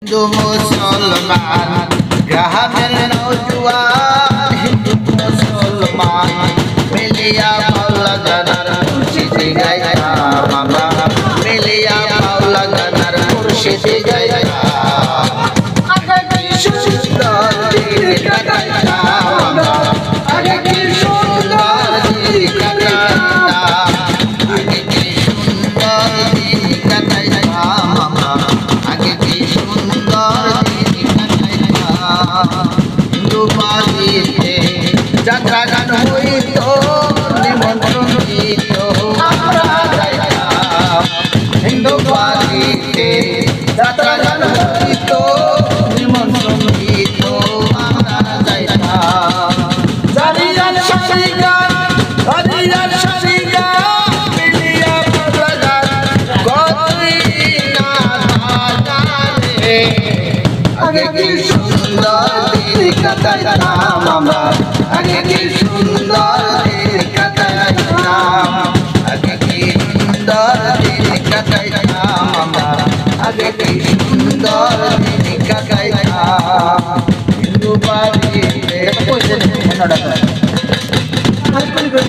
হিন্দু মুসলমান গ্রামের নৌজওয়ান হিন্দু মুসলমান মিলিয়া মাওলা জানার মুর্শিদি গাইতাম আমরা মিলিয়া মাওলা জানার মুর্শিদি গাইতাম আগে কি সুন্দর দিন কাটাইতাম আমরা আগে কি সুন্দর দিন কাটাইতাম আগে কি সুন্দর দিন কাটাইতাম আমরা আগে কি হিন্দু বাড়িতে যাত্রা গান হইত নিমন্ত্রণ দিত আমরা যাইতাম হিন্দু বাড়িতে যাত্রা গান হইত নিমন্ত্রণ দিত আমরা যাইতাম জারিয়ার শাড়ি গান হরিয়ার শাড়ি গান মিলিয়া বাজার গতি না জানে আগে কি সুন্দর দিন কাটাইতাম আমরা আগে কি সুন্দর দিন কাটাইতাম আগে কি সুন্দর দিন কাটাইতাম আমরা আগে কি সুন্দর দিন কাটাইতাম হিন্দু বাড়িতে